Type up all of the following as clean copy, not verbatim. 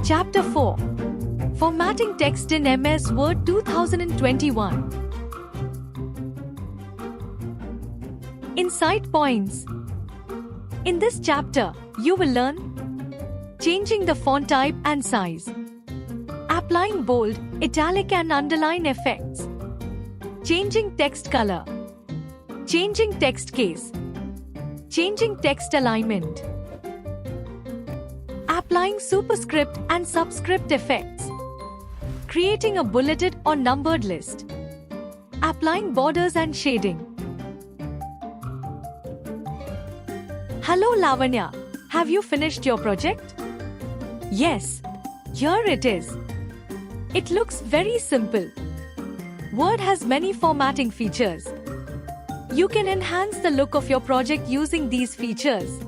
Chapter 4. Formatting Text in MS Word 2021. Insight Points. In this chapter, you will learn changing the font type and size, applying bold, italic and underline effects, changing text color, changing text case, changing text alignment, applying superscript and subscript effects, creating a bulleted or numbered list, applying borders and shading. Hello Lavanya, have you finished your project? Yes, here it is. It looks very simple. Word has many formatting features. You can enhance the look of your project using these features.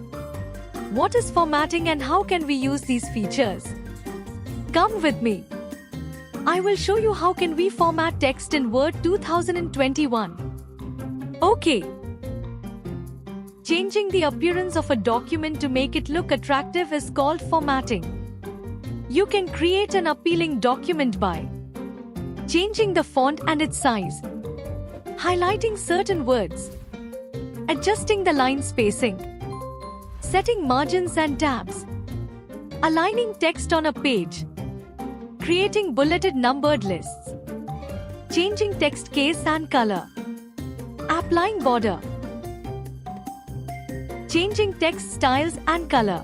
What is formatting and how can we use these features? Come with me. I will show you how can we format text in Word 2021. Okay. Changing the appearance of a document to make it look attractive is called formatting. You can create an appealing document by changing the font and its size, highlighting certain words, adjusting the line spacing, setting margins and tabs, aligning text on a page, creating bulleted numbered lists, changing text case and color, applying border, changing text styles and color.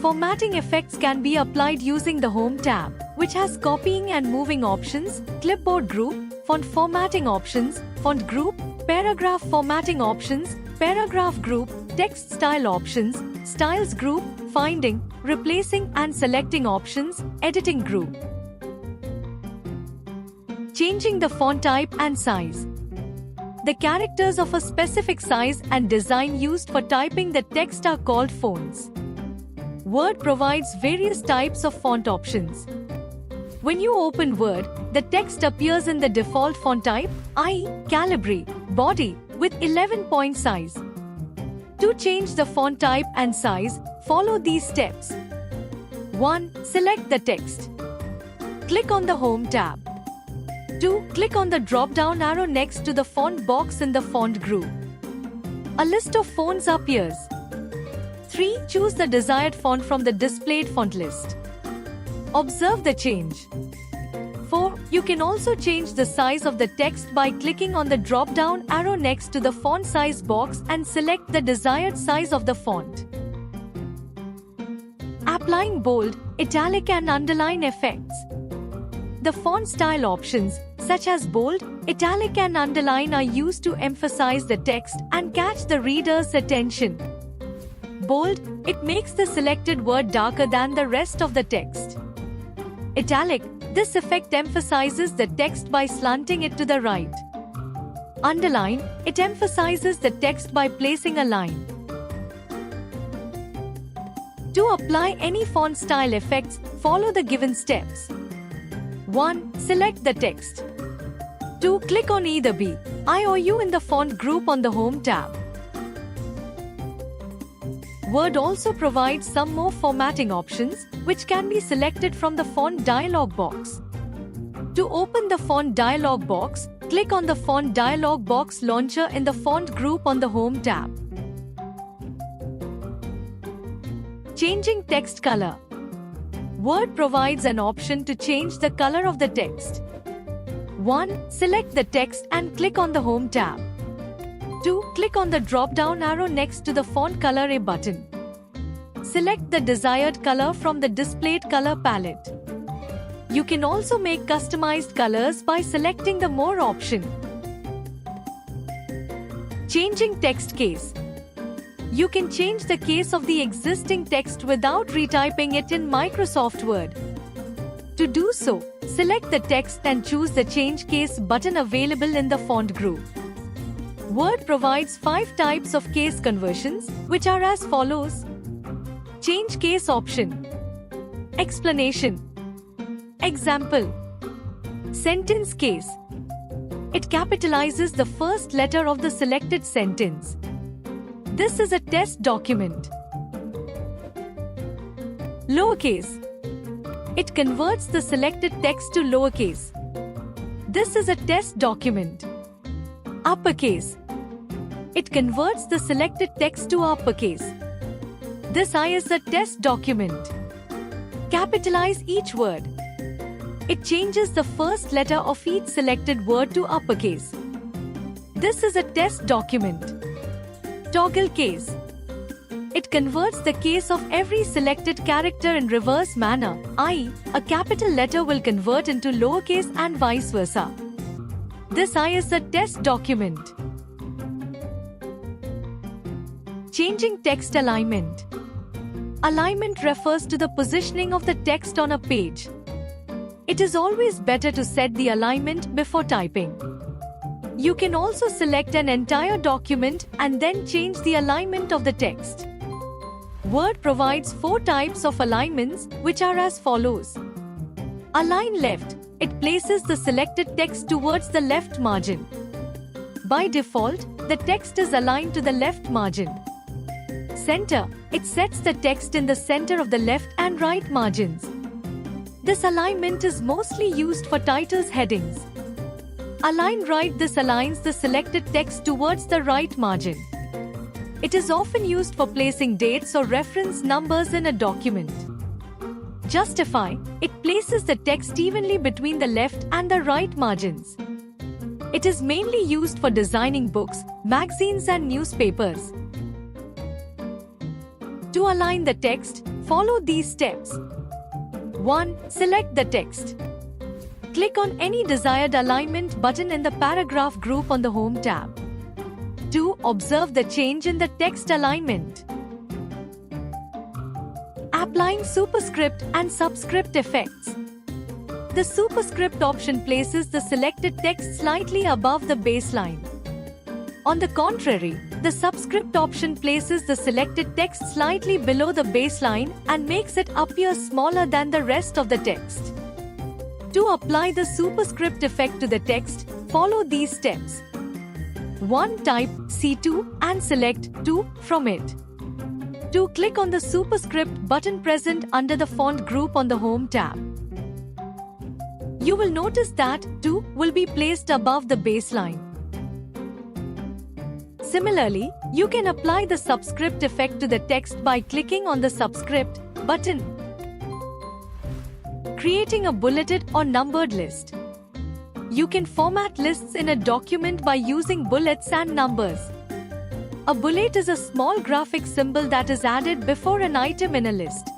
Formatting effects can be applied using the Home tab, which has copying and moving options, clipboard group, font formatting options, font group, paragraph formatting options, paragraph group, text style options, styles group, finding, replacing and selecting options, editing group. Changing the font type and size. The characters of a specific size and design used for typing the text are called fonts. Word provides various types of font options. When you open Word, the text appears in the default font type, i.e., Calibri, body, with 11-point size. To change the font type and size, follow these steps. 1. Select the text. Click on the Home tab. 2. Click on the drop-down arrow next to the font box in the font group. A list of fonts appears. 3. Choose the desired font from the displayed font list. Observe the change. 4. You can also change the size of the text by clicking on the drop-down arrow next to the font size box and select the desired size of the font. Applying bold, italic and underline effects. The font style options, such as bold, italic and underline, are used to emphasize the text and catch the reader's attention. Bold, it makes the selected word darker than the rest of the text. Italic, this effect emphasizes the text by slanting it to the right. Underline, it emphasizes the text by placing a line. To apply any font style effects, follow the given steps. 1. Select the text. 2. Click on either B, I or U in the font group on the Home tab. Word also provides some more formatting options, which can be selected from the font dialog box. To open the font dialog box, click on the font dialog box launcher in the font group on the Home tab. Changing text color. Word provides an option to change the color of the text. 1. Select the text and click on the Home tab. 2. Click on the drop-down arrow next to the Font Color A button. Select the desired color from the displayed color palette. You can also make customized colors by selecting the More option. Changing text case. You can change the case of the existing text without retyping it in Microsoft Word. To do so, select the text and choose the Change Case button available in the font group. Word provides 5 types of case conversions, which are as follows. Change case option. Explanation. Example. Sentence case. It capitalizes the first letter of the selected sentence. This is a test document. Lowercase. It converts the selected text to lowercase. This is a test document. Uppercase. It converts the selected text to uppercase. This is a test document. Capitalize each word. It changes the first letter of each selected word to uppercase. This is a test document. Toggle case. It converts the case of every selected character in reverse manner, i.e., a capital letter will convert into lowercase and vice versa. This is a test document. Changing text alignment. Alignment refers to the positioning of the text on a page. It is always better to set the alignment before typing. You can also select an entire document and then change the alignment of the text. Word provides 4 types of alignments, which are as follows. Align left. It places the selected text towards the left margin. By default, the text is aligned to the left margin. Center. It sets the text in the center of the left and right margins. This alignment is mostly used for titles headings. Align right. This aligns the selected text towards the right margin. It is often used for placing dates or reference numbers in a document. Justify. It places the text evenly between the left and the right margins. It is mainly used for designing books, magazines and newspapers. To align the text, follow these steps. 1. Select the text. Click on any desired alignment button in the paragraph group on the Home tab. 2. Observe the change in the text alignment. Applying superscript and subscript effects. The superscript option places the selected text slightly above the baseline. On the contrary, the subscript option places the selected text slightly below the baseline and makes it appear smaller than the rest of the text. To apply the superscript effect to the text, follow these steps. 1. Type C2 and select 2 from it. 2. Click on the superscript button present under the font group on the Home tab. You will notice that 2 will be placed above the baseline. Similarly, you can apply the subscript effect to the text by clicking on the subscript button. Creating a bulleted or numbered list. You can format lists in a document by using bullets and numbers. A bullet is a small graphic symbol that is added before an item in a list.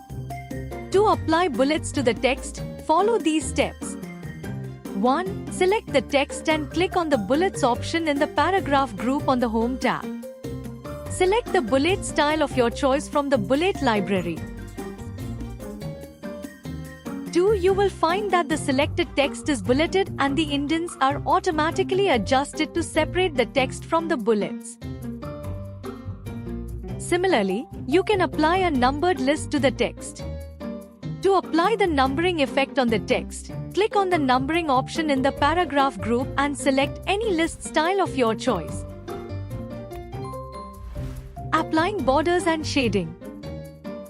To apply bullets to the text, follow these steps. 1. Select the text and click on the bullets option in the paragraph group on the Home tab. Select the bullet style of your choice from the bullet library. 2. You will find that the selected text is bulleted and the indents are automatically adjusted to separate the text from the bullets. Similarly, you can apply a numbered list to the text. To apply the numbering effect on the text, click on the numbering option in the paragraph group and select any list style of your choice. Applying borders and shading.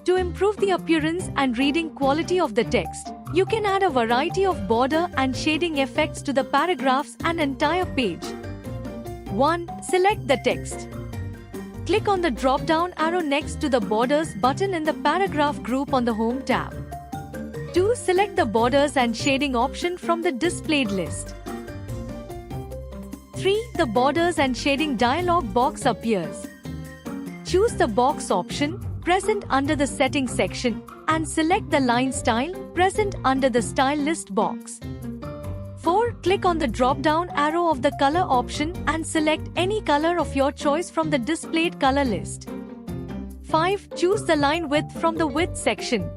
To improve the appearance and reading quality of the text, you can add a variety of border and shading effects to the paragraphs and entire page. 1. Select the text. Click on the drop-down arrow next to the Borders button in the paragraph group on the Home tab. 2. Select the borders and shading option from the displayed list. 3. The borders and shading dialog box appears. Choose the box option present under the settings section and select the line style present under the style list box. 4. Click on the drop-down arrow of the color option and select any color of your choice from the displayed color list. 5. Choose the line width from the width section.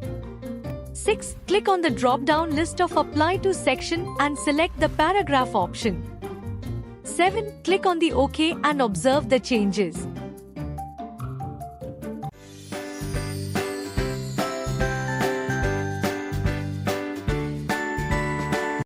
6. Click on the drop-down list of Apply to section and select the paragraph option. 7. Click on the OK and observe the changes.